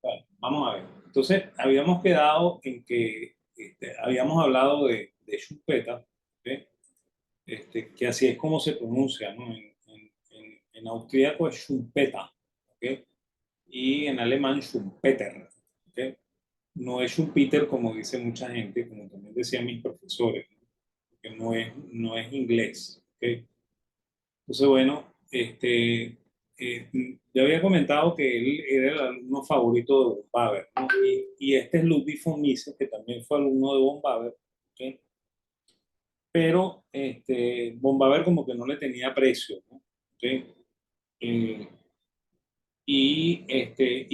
Bueno, vamos a ver. Entonces, habíamos quedado en que habíamos hablado de Schumpeter, ¿ok? Que así es como se pronuncia, ¿no? En austríaco es Schumpeter, ¿ok? Y en alemán Schumpeter, ¿ok? No es Schumpeter como dice mucha gente, como también decían mis profesores, ¿no? Que no es inglés, ¿ok? Entonces, bueno, yo había comentado que él era el alumno favorito de von Baber, ¿no? Y este es Ludwig von Mises, que también fue alumno de von Baber, ¿ok? Pero von Baber como que no le tenía aprecio, ¿no? ¿Ok? Eh, y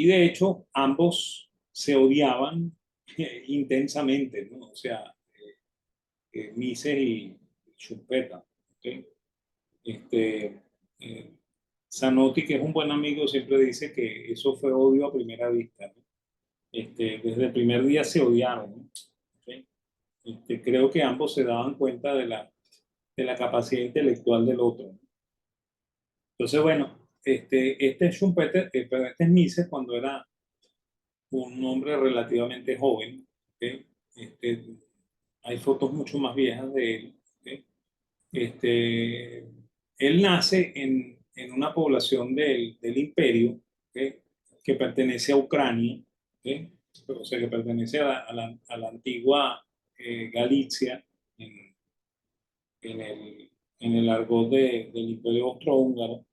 de hecho, ambos se odiaban intensamente, ¿no? O sea, Mises y Schumpeter, ¿ok? Este, eh, Zanotti, que es un buen amigo, siempre dice que eso fue odio a primera vista, ¿no? Desde el primer día se odiaron, ¿no? ¿Ok? Creo que ambos se daban cuenta de la capacidad intelectual del otro, ¿no? Entonces, bueno, este es Schumpeter, pero este es Mises cuando era un hombre relativamente joven, ¿ok? Este, Hay fotos mucho más viejas de él, ¿ok? Este, Él nace en una población del imperio, ¿ok? Que pertenece a Ucrania, ¿ok? O sea, que pertenece a la antigua Galicia, en, en el argot del imperio austrohúngaro.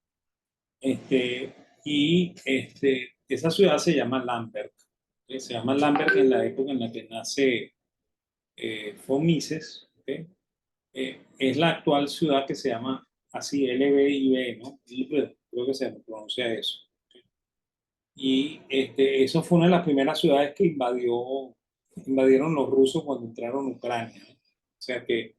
Esa ciudad se llama Lamberg. ¿Ok? Se llama Lamberg en la época en la que nace von Mises, ¿ok? Es la actual ciudad que se llama así, LBIB, ¿no? Libre, creo que se pronuncia eso. Y eso fue una de las primeras ciudades que invadieron los rusos cuando entraron a Ucrania, ¿no? O sea que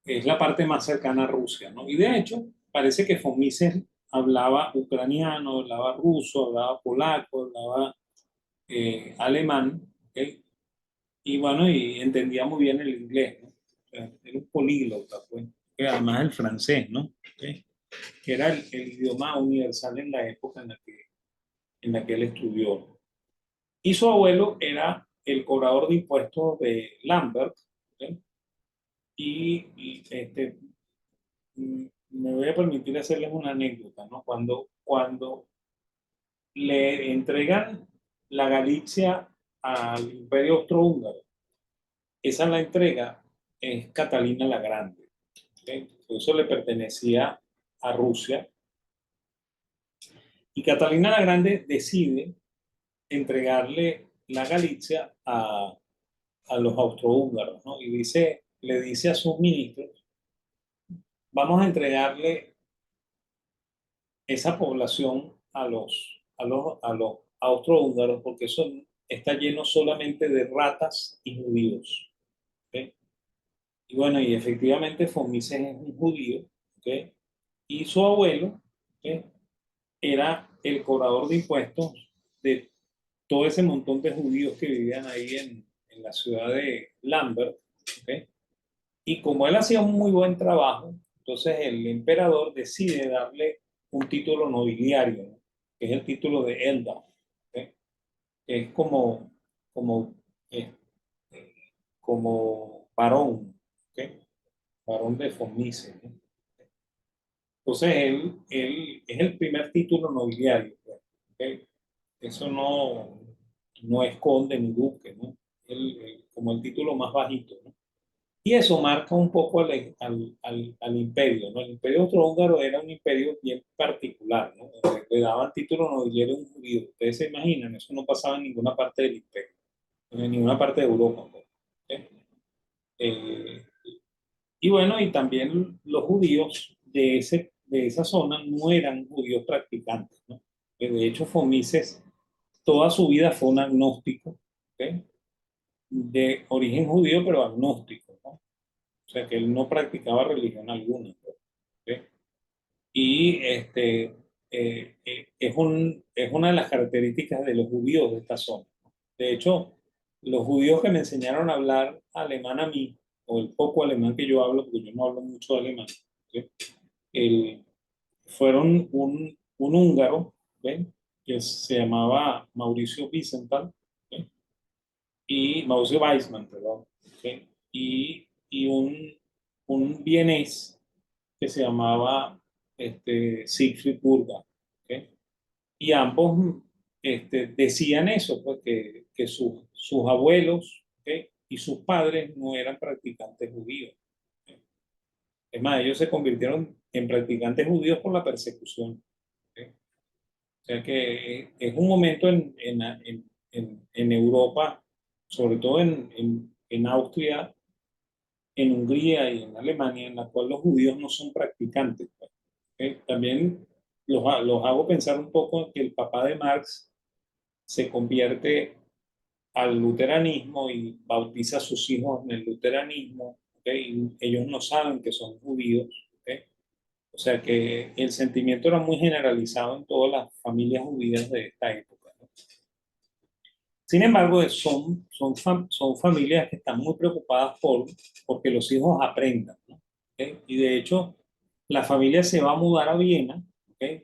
es la parte más cercana a Rusia, ¿no? Y de hecho, parece que von Mises hablaba ucraniano, hablaba ruso, hablaba polaco, hablaba alemán, ¿ok? Y bueno, y entendía muy bien el inglés, ¿no? O sea, era un políglota, pues. Además el francés, ¿no? ¿Ok? Que era el idioma universal en la época en la que él estudió. Y su abuelo era el cobrador de impuestos de Lambert, ¿ok? Me voy a permitir hacerles una anécdota, ¿no? Cuando le entregan la Galicia al Imperio Austrohúngaro, esa la entrega es Catalina la Grande, ¿ok? Eso le pertenecía a Rusia. Y Catalina la Grande decide entregarle la Galicia a los austrohúngaros, ¿no? Y le dice a sus ministros, vamos a entregarle esa población a los austrohúngaros porque eso está lleno solamente de ratas y judíos, ¿ok? Y bueno, y efectivamente Fomices es un judío, ¿ok? Y su abuelo, ¿ok? Era el cobrador de impuestos de todo ese montón de judíos que vivían ahí en la ciudad de Lambert, ¿ok? Y como él hacía un muy buen trabajo, entonces el emperador decide darle un título nobiliario, ¿no? Que es el título de Eldar, ¿ok? Que es como, eh, eh, como varón, ¿ok? Varón de Fomice, ¿no? Entonces él es el primer título nobiliario, pues, ¿ok? Eso no es conde ni duque, ¿no? Como el título más bajito, ¿no? Y eso marca un poco al imperio, ¿no? El imperio austrohúngaro era un imperio bien particular, ¿no? Donde le daban título nobiliario a un judío. Ustedes se imaginan, eso no pasaba en ninguna parte del imperio, en ninguna parte de Europa, pues, ¿ok? Eh, y bueno, y también los judíos de esa zona no eran judíos practicantes, ¿no? De hecho, Fomises toda su vida fue un agnóstico, ¿ok? De origen judío, pero agnóstico, ¿no? O sea, que él no practicaba religión alguna, ¿ok? Y es una de las características de los judíos de esta zona. De hecho, los judíos que me enseñaron a hablar alemán a mí, o el poco alemán que yo hablo, porque yo no hablo mucho alemán, ¿ok? el- fueron un húngaro, ¿ven? que se llamaba Mauricio Wiesenthal, ¿ok? Y Mauricio Weissman, perdón, ¿ok? Y un vienés que se llamaba Siegfried Burger, ¿ok? Y ambos decían eso, pues que sus abuelos, ¿ok? Y sus padres no eran practicantes judíos. ¿Ok? Es más, ellos se convirtieron en practicantes judíos por la persecución. ¿Ok? O sea que es un momento en Europa, sobre todo en Austria, en Hungría y en Alemania, en la cual los judíos no son practicantes. Pues. También los hago pensar un poco que el papá de Marx se convierte al luteranismo y bautiza a sus hijos en el luteranismo, ¿okay? Y ellos no saben que son judíos, ¿okay? O sea que el sentimiento era muy generalizado en todas las familias judías de esta época, ¿no? Sin embargo, son familias que están muy preocupadas porque los hijos aprendan, ¿no? ¿Okay? Y de hecho, la familia se va a mudar a Viena, ¿okay?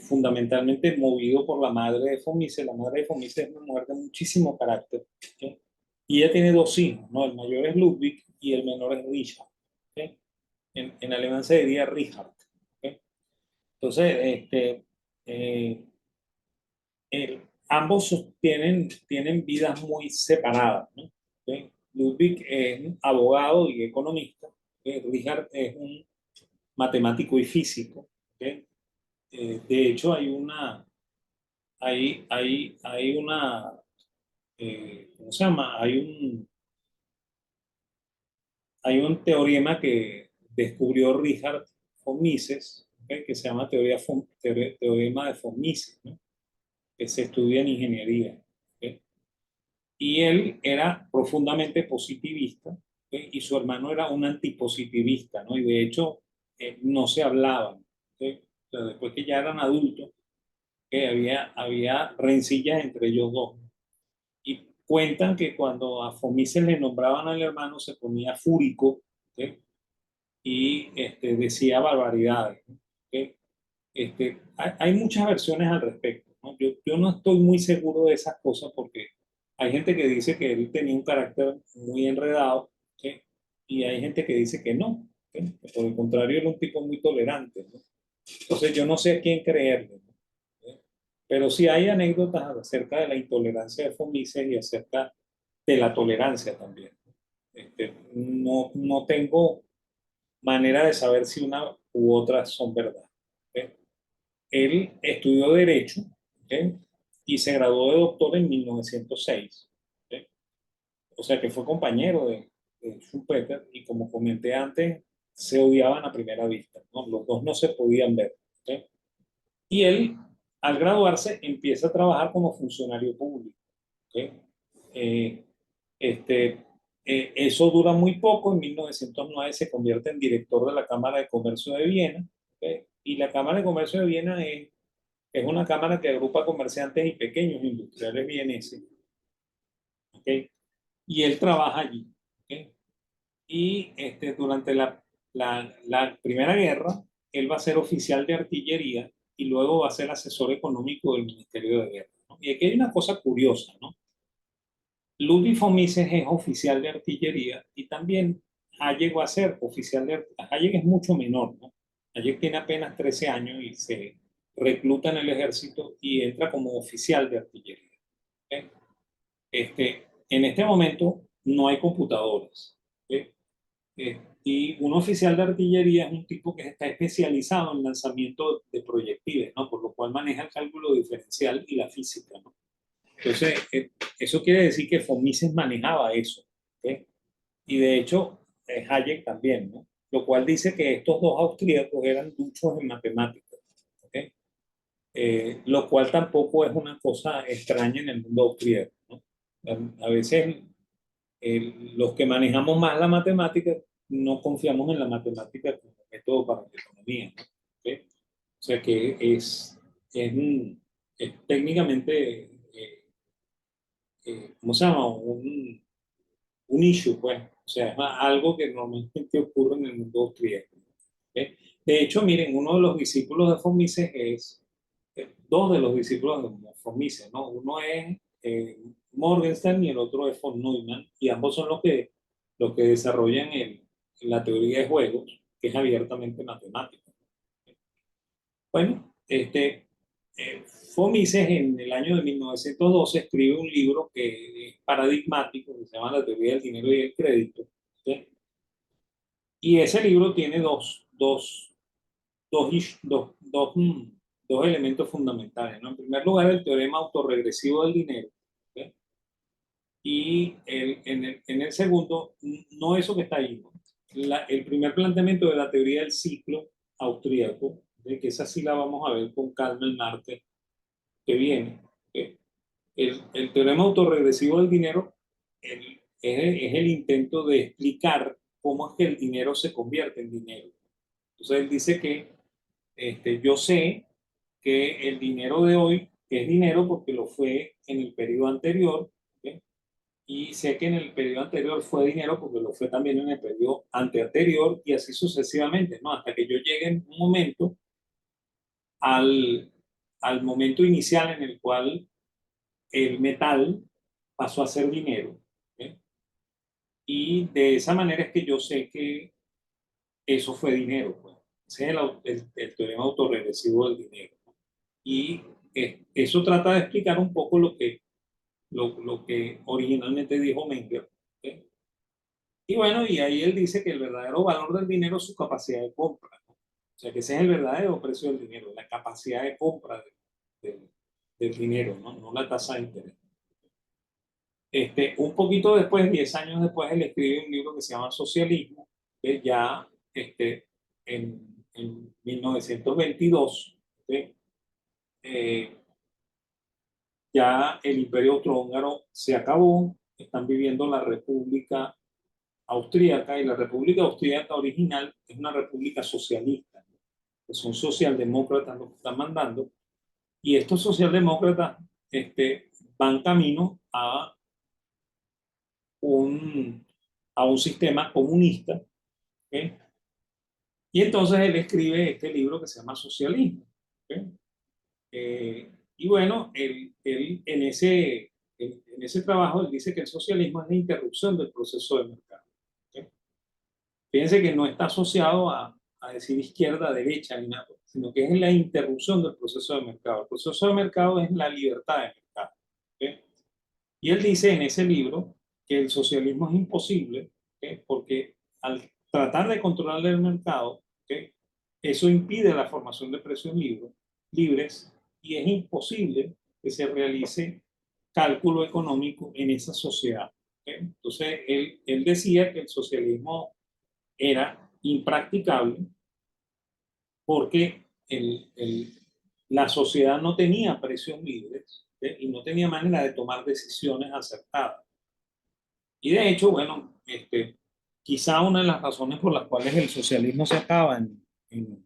Fundamentalmente movido por la madre de Fomise. La madre de Fomise es una mujer de muchísimo carácter, ¿okay? Y ella tiene dos hijos, ¿no? El mayor es Ludwig y el menor es Richard, ¿okay? En alemán se diría Richard, ¿okay? Entonces, eh, ambos tienen vidas muy separadas, ¿no? ¿Okay? Ludwig es un abogado y economista, ¿okay? Richard es un matemático y físico, ¿okay? De hecho, hay una, ¿cómo se llama? Hay un teorema que descubrió Richard von Mises, ¿okay? Que se llama teorema de von Mises, ¿no? Que se estudia en ingeniería. ¿Okay? Y él era profundamente positivista, ¿okay? Y su hermano era un antipositivista, ¿no? Y de hecho no se hablaban, ¿okay? O sea, después que ya eran adultos, que había rencillas entre ellos dos. Y cuentan que cuando a Fomises le nombraban al hermano se ponía fúrico, ¿okay? Y decía barbaridades, ¿okay? Hay muchas versiones al respecto, ¿no? Yo no estoy muy seguro de esas cosas porque hay gente que dice que él tenía un carácter muy enredado, ¿okay? Y hay gente que dice que no, ¿okay? Que por el contrario era un tipo muy tolerante, ¿no? Entonces yo no sé a quién creerle, ¿no? Pero sí hay anécdotas acerca de la intolerancia de Fomises y acerca de la tolerancia también. No tengo manera de saber si una u otra son verdad. ¿Ok? Él estudió Derecho, ¿ok? Y se graduó de doctor en 1906. ¿Ok? O sea que fue compañero de Schumpeter y como comenté antes, se odiaban a primera vista, ¿no? Los dos no se podían ver. ¿Ok? Y él, al graduarse, empieza a trabajar como funcionario público. ¿Ok? Eh, este, Eso dura muy poco. En 1909 se convierte en director de la Cámara de Comercio de Viena. ¿Ok? Y la Cámara de Comercio de Viena es una cámara que agrupa comerciantes y pequeños industriales vieneses. ¿Ok? Y él trabaja allí. ¿Ok? Y durante la Primera Guerra, él va a ser oficial de artillería y luego va a ser asesor económico del Ministerio de Guerra, ¿no? Y aquí hay una cosa curiosa, ¿no? Ludwig von Mises es oficial de artillería y también Hayek va a ser oficial de artillería. Hayek es mucho menor, ¿no? Hayek tiene apenas 13 años y se recluta en el ejército y entra como oficial de artillería. ¿Ok? En este momento no hay computadoras. ¿Ok? Y un oficial de artillería es un tipo que está especializado en lanzamiento de proyectiles, ¿no? Por lo cual maneja el cálculo diferencial y la física, ¿no? Entonces, eso quiere decir que von Mises manejaba eso, ¿ok? Y de hecho, Hayek también, ¿no? Lo cual dice que estos dos austríacos eran duchos en matemáticas, ¿ok? Lo cual tampoco es una cosa extraña en el mundo austríaco, ¿no? A veces los que manejamos más la matemática no confiamos en la matemática como método para la economía, ¿no? ¿Ok? O sea que es, es técnicamente, ¿cómo se llama? Un issue, pues. O sea, es algo que normalmente ocurre en el mundo austríaco. ¿Ok? De hecho, miren, uno de los discípulos de von Mises es dos de los discípulos de von Mises, ¿no? Uno es Morgenstern y el otro es von Neumann, y ambos son los que desarrollan la teoría de juegos, que es abiertamente matemática. Bueno, eh, von Mises en el año de 1912 escribe un libro que es paradigmático, que se llama La teoría del dinero y el crédito, ¿sí? Y ese libro tiene dos elementos fundamentales, ¿no? En primer lugar, el teorema autorregresivo del dinero, ¿sí? Y en el segundo, no eso que está ahí, ¿no? El primer planteamiento de la teoría del ciclo austríaco, de que esa sí la vamos a ver con calma el martes que viene. ¿Sí? El teorema autorregresivo del dinero es el intento de explicar cómo es que el dinero se convierte en dinero. Entonces él dice que yo sé que el dinero de hoy es dinero porque lo fue en el periodo anterior, ¿sí? Y sé que en el periodo anterior fue dinero porque lo fue también en el periodo anteanterior y así sucesivamente, ¿no? Hasta que yo llegue en un momento al, al momento inicial en el cual el metal pasó a ser dinero, ¿sí? Y de esa manera es que yo sé que eso fue dinero, pues. Ese es el teorema autorregresivo del dinero. Y eso trata de explicar un poco lo que originalmente dijo Menger, ¿sí? Y bueno, y ahí él dice que el verdadero valor del dinero es su capacidad de compra, ¿no? O sea, que ese es el verdadero precio del dinero, la capacidad de compra del dinero, ¿no? No la tasa de interés. Un poquito después, 10 años después, él escribe un libro que se llama Socialismo, que ya en 1922, ¿sí? eh, ya el Imperio Austrohúngaro se acabó, están viviendo la República Austríaca, y la República Austríaca original es una república socialista, ¿no? Que son socialdemócratas los que están mandando, y estos socialdemócratas van camino un, a un sistema comunista, ¿okay? Y entonces él escribe este libro que se llama Socialismo, ¿okay? Y bueno, él en ese trabajo él dice que el socialismo es la interrupción del proceso de mercado, ¿okay? Fíjense que no está asociado a decir izquierda, derecha, ni nada, sino que es la interrupción del proceso de mercado. El proceso de mercado es la libertad de mercado, ¿okay? Y él dice en ese libro que el socialismo es imposible, ¿okay? Porque al tratar de controlar el mercado, ¿okay? Eso impide la formación de precios libres, y es imposible que se realice cálculo económico en esa sociedad, ¿okay? Entonces, él decía que el socialismo era impracticable porque la sociedad no tenía precios libres, ¿okay? Y no tenía manera de tomar decisiones acertadas. Y de hecho, bueno, quizá una de las razones por las cuales el socialismo se acaba en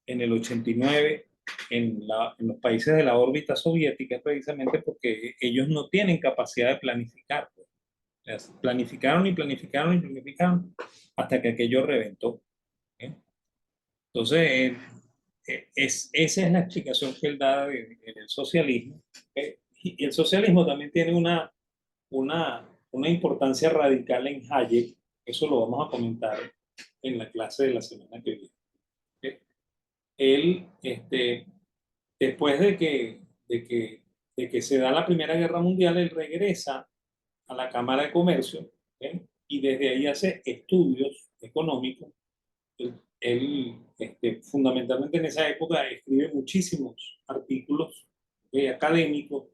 el 89 en los países de la órbita soviética es precisamente porque ellos no tienen capacidad de planificar, pues. O sea, planificaron y planificaron y planificaron hasta que aquello reventó, ¿eh? Entonces, esa es la explicación que él da del socialismo, ¿eh? Y el socialismo también tiene una importancia radical en Hayek. Eso lo vamos a comentar en la clase de la semana que viene, ¿okay? Él, después de que se da la Primera Guerra Mundial, él regresa a la Cámara de Comercio, ¿okay? Y desde ahí hace estudios económicos. Fundamentalmente en esa época escribe muchísimos artículos académicos,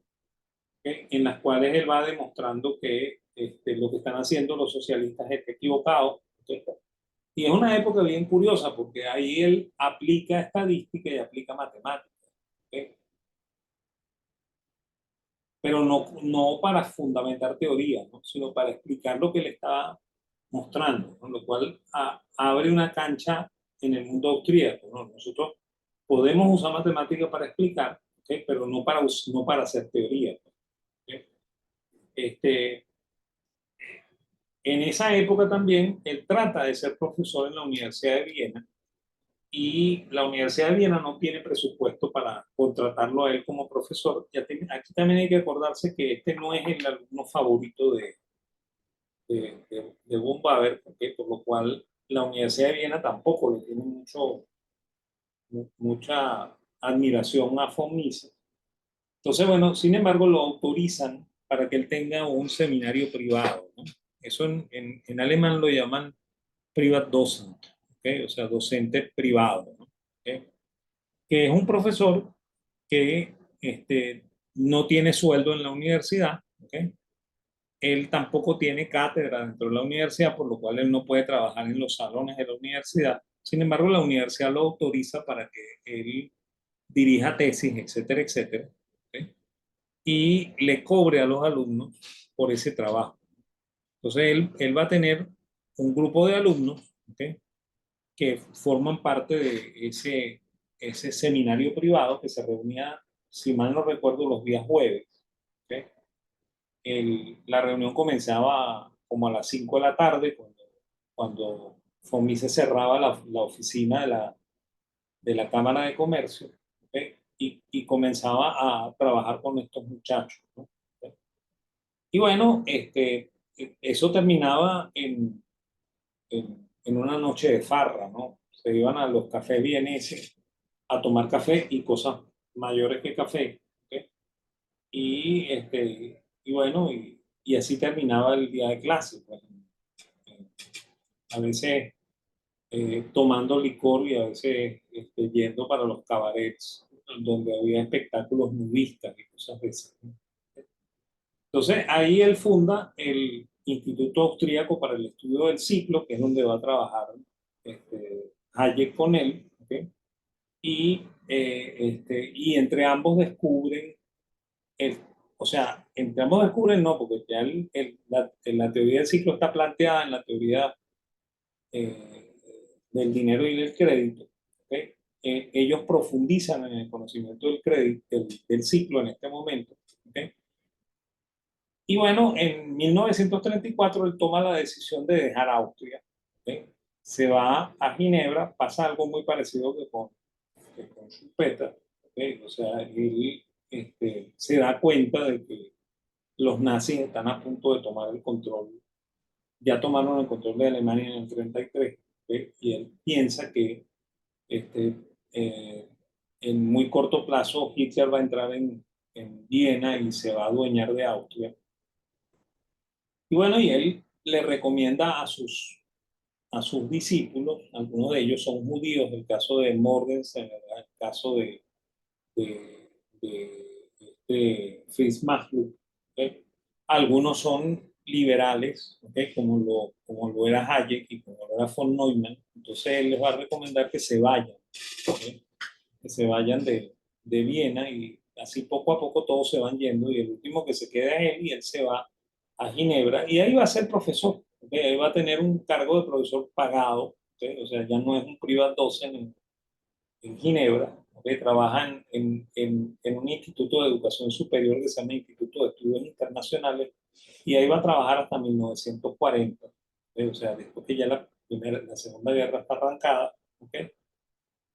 en las cuales él va demostrando que lo que están haciendo los socialistas es equivocado, ¿okay? Y es una época bien curiosa porque ahí él aplica estadística y aplica matemática, ¿okay? Pero no para fundamentar teoría, ¿no? Sino para explicar lo que le está mostrando, con lo cual abre una cancha en el mundo austríaco, ¿no? Nosotros podemos usar matemática para explicar, ¿okay? Pero no para hacer teoría, ¿okay? Este, en esa época también él trata de ser profesor en la Universidad de Viena, y la Universidad de Viena no tiene presupuesto para contratarlo a él como profesor. Aquí también hay que acordarse que este no es el alumno favorito de von Baber, por lo cual la Universidad de Viena tampoco le tiene mucha admiración a von Mises. Entonces, bueno, sin embargo, lo autorizan para que él tenga un seminario privado, ¿no? Eso en alemán lo llaman Privatdozent, ¿ok? O sea, docente privado, ¿no? ¿Ok? Que es un profesor que no tiene sueldo en la universidad, ¿ok? Él tampoco tiene cátedra dentro de la universidad, por lo cual él no puede trabajar en los salones de la universidad. Sin embargo, la universidad lo autoriza para que él dirija tesis, etcétera, etcétera, ¿ok? Y le cobre a los alumnos por ese trabajo. Entonces, él va a tener un grupo de alumnos, ¿ok? Que forman parte de ese seminario privado que se reunía, si mal no recuerdo, los días jueves, ¿ok? La reunión comenzaba como a las 5 de la tarde, cuando FOMI se cerraba la oficina de la Cámara de Comercio, ¿ok? Y comenzaba a trabajar con estos muchachos, ¿no? ¿Ok? Y bueno, eso terminaba en una noche de farra, ¿no? Se iban a los cafés vieneses a tomar café y cosas mayores que café, ¿ok? Y bueno, y así terminaba el día de clase, pues. A veces tomando licor y a veces yendo para los cabarets donde había espectáculos nudistas y cosas de esas, ¿no? Entonces ahí él funda el Instituto Austríaco para el Estudio del Ciclo, que es donde va a trabajar Hayek con él, ¿ok? Y entre ambos descubren, el, o sea, entre ambos descubren no, porque ya la teoría del ciclo está planteada en la teoría eh, del dinero y del crédito, ¿ok? Ellos profundizan en el conocimiento del crédito, del ciclo en este momento, ¿ok? Y bueno, en 1934 él toma la decisión de dejar Austria, ¿ok? Se va a Ginebra, pasa algo muy parecido que con Schumpeter, ¿ok? O sea, él se da cuenta de que los nazis están a punto de tomar el control, ya tomaron el control de Alemania en el 33, ¿ok? Y él piensa que este, eh, en muy corto plazo Hitler va a entrar en Viena y se va a adueñar de Austria. Y bueno, y él le recomienda a sus discípulos, algunos de ellos son judíos, el caso de Morgenstern, el caso de Fritz Mahler, ¿okay? Algunos son liberales, ¿okay? Como lo era Hayek y como lo era von Neumann. Entonces él les va a recomendar que se vayan, ¿okay? Que se vayan de Viena, y así poco a poco todos se van yendo y el último que se queda es él, y él se va a Ginebra y ahí va a ser profesor, ¿okay? Ahí va a tener un cargo de profesor pagado, ¿okay? O sea, ya no es un privat docent en Ginebra, ¿okay? Trabaja en un instituto de educación superior que se llama Instituto de Estudios Internacionales, y ahí va a trabajar hasta 1940, ¿okay? O sea, después que ya la Segunda Guerra está arrancada, ¿okay?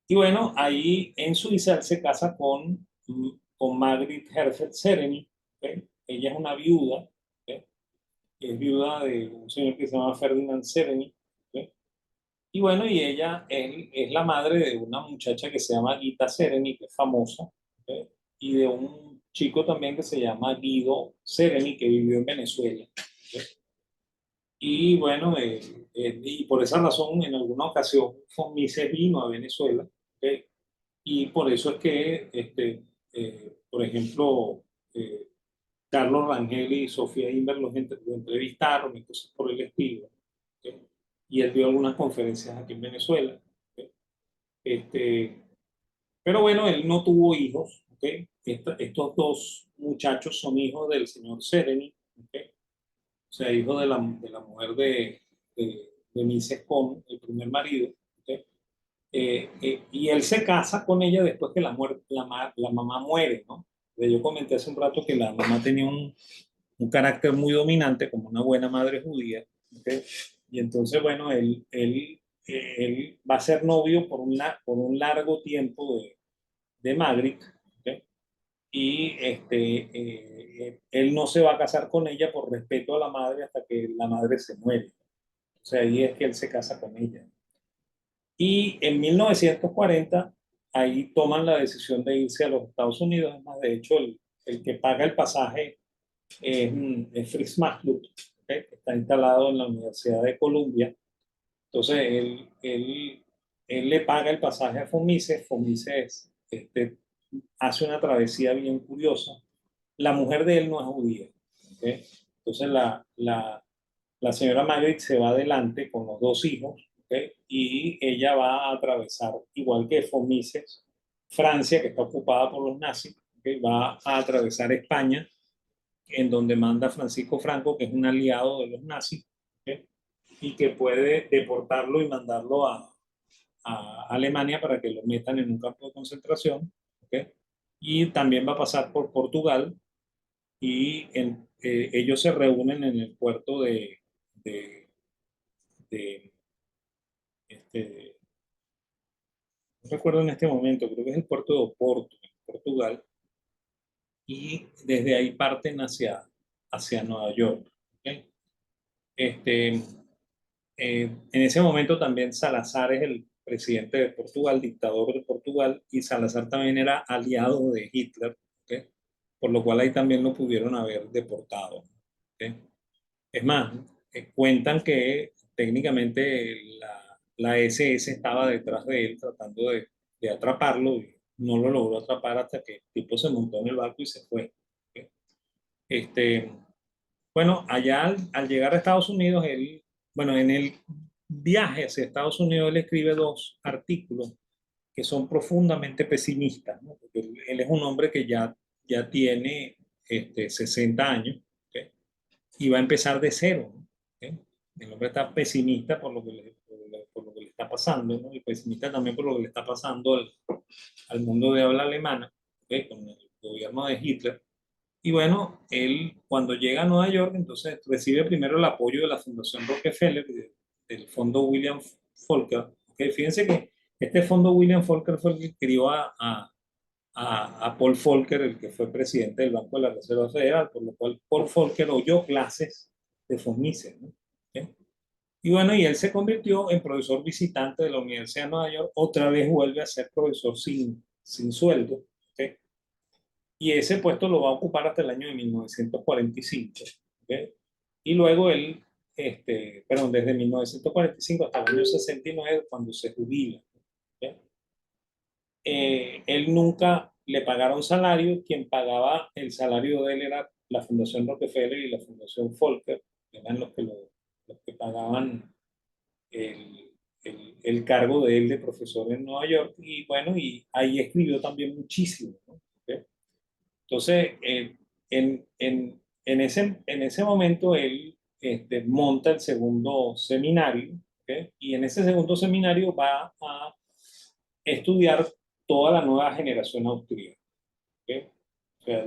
Y bueno, ahí en Suiza él se casa con Margrit Herfeld Sereny, ¿okay? Ella es una viuda, ¿okay? Es viuda de un señor que se llama Ferdinand Sereny, ¿okay? Y bueno, y él es la madre de una muchacha que se llama Gita Sereny, que es famosa, ¿okay? Y de un chico también que se llama Guido Sereny, que vivió en Venezuela, ¿okay? Y bueno, y por esa razón, en alguna ocasión, von Mises vino a Venezuela, ¿okay? Y por eso es que, por ejemplo, eh, Carlos Rangel y Sofía Inver lo entrevistaron y cosas por el estilo, ¿ok? Y él dio algunas conferencias aquí en Venezuela, ¿ok? Este, pero bueno, él no tuvo hijos, ¿ok? Estos dos muchachos son hijos del señor Sereni, ¿ok? O sea, hijos de la mujer de Mises con el primer marido, ¿ok? Y él se casa con ella después que la mamá muere, ¿no? Yo comenté hace un rato que la mamá tenía un carácter muy dominante como una buena madre judía, ¿ok? Y entonces, bueno, él él va a ser novio por un largo tiempo de Magritte, ¿ok? Y él no se va a casar con ella por respeto a la madre hasta que la madre se muere. O sea, ahí es que él se casa con ella. Y en 1940, ahí toman la decisión de irse a los Estados Unidos. Es más, de hecho, el que paga el pasaje es Fritz Magluk, ¿okay? Que está instalado en la Universidad de Columbia. Entonces, él le paga el pasaje a Fomises. Fomises hace una travesía bien curiosa. La mujer de él no es judía, ¿okay? Entonces, la señora Margaret se va adelante con los dos hijos, ¿okay? Y ella va a atravesar, igual que Fomises, Francia, que está ocupada por los nazis, ¿okay? Va a atravesar España, en donde manda Francisco Franco, que es un aliado de los nazis, ¿okay? Y que puede deportarlo y mandarlo a Alemania para que lo metan en un campo de concentración, ¿okay? Y también va a pasar por Portugal y ellos se reúnen en el puerto de, de este, no recuerdo en este momento, creo que es el puerto de Oporto, en Portugal, y desde ahí parten hacia Nueva York. ¿Okay? Este, en ese momento también Salazar es el presidente de Portugal, dictador de Portugal, y Salazar también era aliado de Hitler, ¿okay? Por lo cual ahí también lo pudieron haber deportado. ¿Okay? Es más, cuentan que técnicamente la SS estaba detrás de él tratando de atraparlo y no lo logró atrapar hasta que el tipo se montó en el barco y se fue. ¿Ok? Este, bueno, allá al llegar a Estados Unidos, bueno, en el viaje hacia Estados Unidos, él escribe dos artículos que son profundamente pesimistas, ¿no? Porque él es un hombre que ya tiene 60 años, ¿ok? Y va a empezar de cero, ¿no? ¿Okay? El hombre está pesimista por lo que le está pasando, ¿no? Y pesimista también por lo que le está pasando al mundo de habla alemana, ¿okay? Con el gobierno de Hitler. Y bueno, él cuando llega a Nueva York, entonces recibe primero el apoyo de la Fundación Rockefeller, del fondo William Folker. ¿Okay? Fíjense que este fondo William Folker fue el que crió a Paul Volcker, el que fue presidente del Banco de la Reserva Federal, por lo cual Paul Volcker oyó clases de von Mises, ¿no? ¿Okay? Y bueno, y él se convirtió en profesor visitante de la Universidad de Nueva York, otra vez vuelve a ser profesor sin sueldo, ¿okay? Y ese puesto lo va a ocupar hasta el año de 1945, ¿okay? Y luego él, perdón, desde 1945 hasta el año 69, cuando se jubila, ¿okay? Él nunca le pagaron salario, quien pagaba el salario de él era la Fundación Rockefeller y la Fundación Volcker, que eran los que pagaban el cargo de él de profesor en Nueva York, y bueno, y ahí escribió también muchísimo, ¿no? ¿Okay? Entonces, en ese momento él monta el segundo seminario, ¿okay? Y en ese segundo seminario va a estudiar toda la nueva generación austríaca, ¿okay? O sea,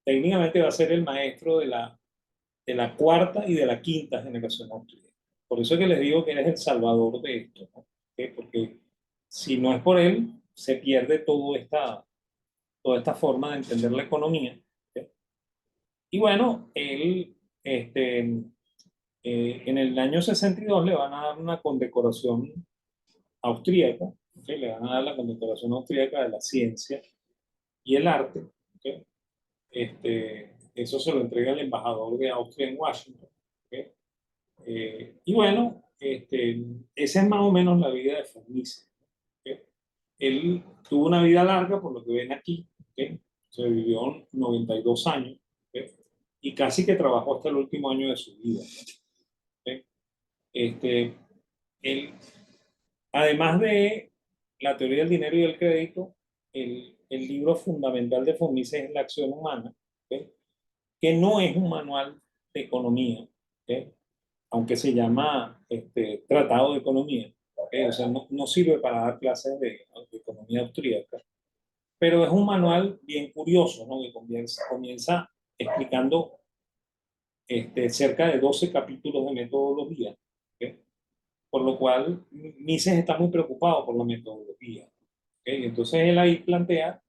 técnicamente va a ser el maestro de la cuarta y de la quinta generación austríaca. Por eso es que les digo que él es el salvador de esto, ¿no? ¿Okay? Porque si no es por él, se pierde toda esta forma de entender la economía. ¿Okay? Y bueno, él, en el año 62 le van a dar una condecoración austríaca, ¿okay? Le van a dar la condecoración austríaca de la ciencia y el arte. ¿Okay? Eso se lo entrega el embajador de Austria en Washington. ¿Okay? Y bueno, esa es más o menos la vida de Formice. ¿Okay? Él tuvo una vida larga, por lo que ven aquí. ¿Okay? Se vivió 92 años. ¿Okay? Y casi que trabajó hasta el último año de su vida. ¿Okay? Este, él, además de la teoría del dinero y del crédito, el libro fundamental de Formice es La acción humana, ¿okay? Que no es un manual de economía, ¿okay? Aunque se llama Tratado de Economía, ¿okay? O sea, no sirve para dar clases de economía austríaca, pero es un manual bien curioso, ¿no? Que comienza explicando cerca de 12 capítulos de metodología, ¿okay? por lo cual Mises está muy preocupado por la metodología. ¿Okay? Entonces él ahí plantea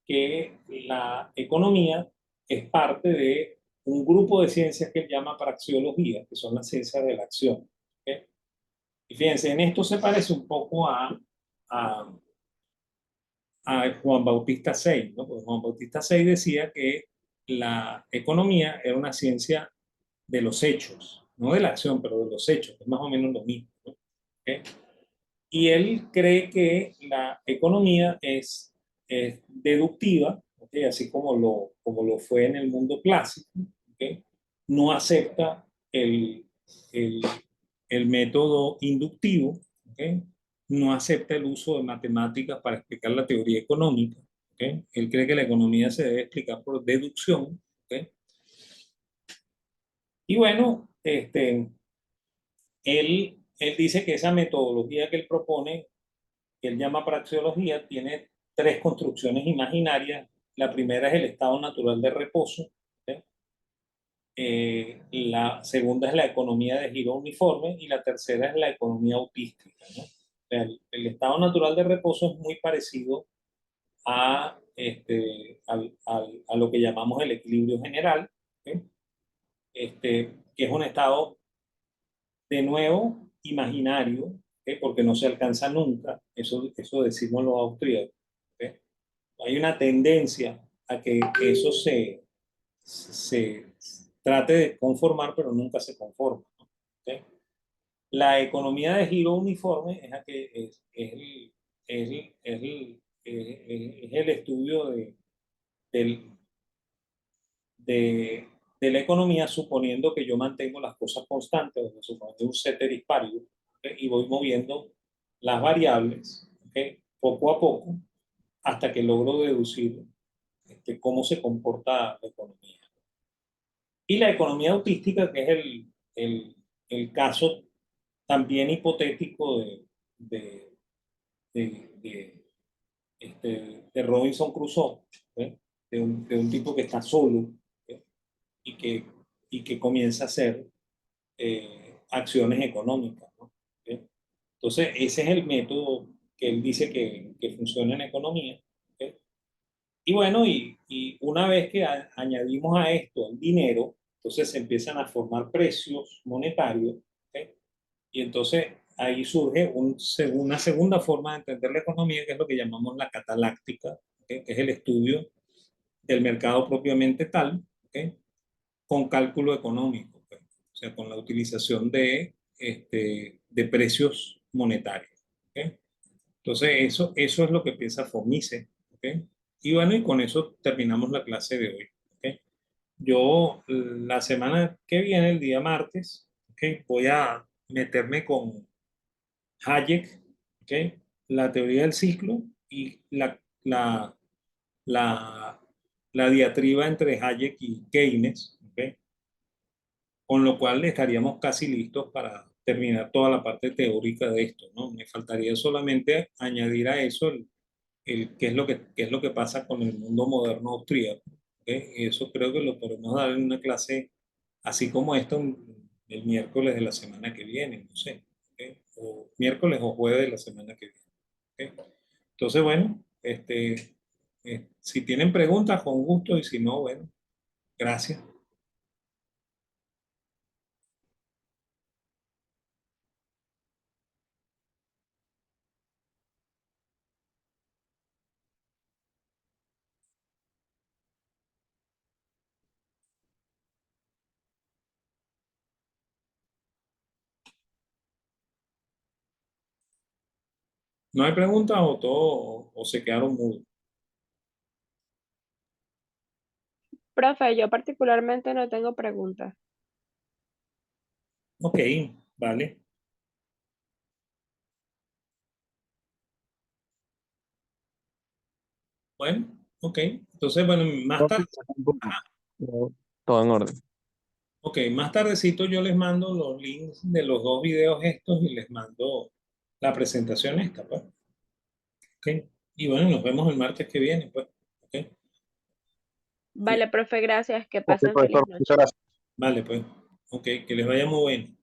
que la economía es parte de un grupo de ciencias que él llama praxeología, que son las ciencias de la acción. ¿Okay? Y fíjense, en esto se parece un poco a, a Juan Bautista Say, ¿no? Porque Juan Bautista Say decía que la economía era una ciencia de los hechos, no de la acción, pero de los hechos, que es más o menos lo mismo, ¿no? ¿Okay? Y él cree que la economía es deductiva, ¿okay? Así como lo fue en el mundo clásico, ¿okay? No acepta el, el método inductivo, ¿okay? No acepta el uso de matemáticas para explicar la teoría económica. ¿Okay? Él cree que la economía se debe explicar por deducción. ¿Okay? Y bueno, él dice que esa metodología que él propone, que él llama praxeología, tiene tres construcciones imaginarias. La primera es el estado natural de reposo. ¿Okay? La segunda es la economía de giro uniforme y la tercera es la economía autística, ¿no? O sea, el estado natural de reposo es muy parecido a lo que llamamos el equilibrio general, ¿okay? Que es un estado de nuevo imaginario, ¿okay? Porque no se alcanza nunca, eso decimos los austríacos. ¿Okay? Hay una tendencia a que eso se trate de conformar, pero nunca se conforma. ¿No? ¿Okay? La economía de giro uniforme es, la que es, el, es, el, es el estudio del, de, de la economía suponiendo que yo mantengo las cosas constantes, suponiendo un ceteris paribus, ¿okay? Y voy moviendo las variables, ¿okay? Poco a poco hasta que logro deducir cómo se comporta la economía. Y la economía autística, que es el caso también hipotético de, de, de Robinson Crusoe, ¿eh? De un tipo que está solo, ¿eh? y, que, y que comienza a hacer acciones económicas. ¿No? ¿Okay? Entonces, ese es el método que él dice que funciona en economía. ¿Okay? Y bueno, y una vez que añadimos a esto el dinero, entonces se empiezan a formar precios monetarios, ¿okay? Y entonces ahí surge una segunda forma de entender la economía, que es lo que llamamos la cataláctica, ¿okay? Que es el estudio del mercado propiamente tal, ¿okay? Con cálculo económico, ¿okay? O sea, con la utilización de precios monetarios. ¿Okay? Entonces, eso es lo que piensa Fomise. ¿Okay? Y bueno, y con eso terminamos la clase de hoy. ¿Okay? Yo la semana que viene, el día martes, ¿okay? Voy a meterme con Hayek, ¿okay? La teoría del ciclo y la, la diatriba entre Hayek y Keynes, ¿okay? Con lo cual estaríamos casi listos para terminar toda la parte teórica de esto, ¿no? Me faltaría solamente añadir a eso qué es lo que pasa con el mundo moderno austríaco. ¿Okay? Eso creo que lo podemos dar en una clase así como esto el miércoles de la semana que viene, no sé, ¿okay? O miércoles o jueves de la semana que viene. ¿Okay? Entonces, bueno, si tienen preguntas, con gusto, y si no, bueno, gracias. ¿No hay preguntas o todo, o se quedaron mudos? Profe, yo particularmente no tengo preguntas. Ok, vale. Bueno, ok. Entonces, bueno, más tarde, Todo en orden. ok, más tardecito yo les mando los links de los dos videos estos y les mando la presentación esta, pues. Ok. Y bueno, nos vemos el martes que viene, pues. Ok. Vale, profe, gracias. Que Ok, pasen feliz profesor, muchas noche. gracias. Vale, pues. Ok, que les vaya muy bien.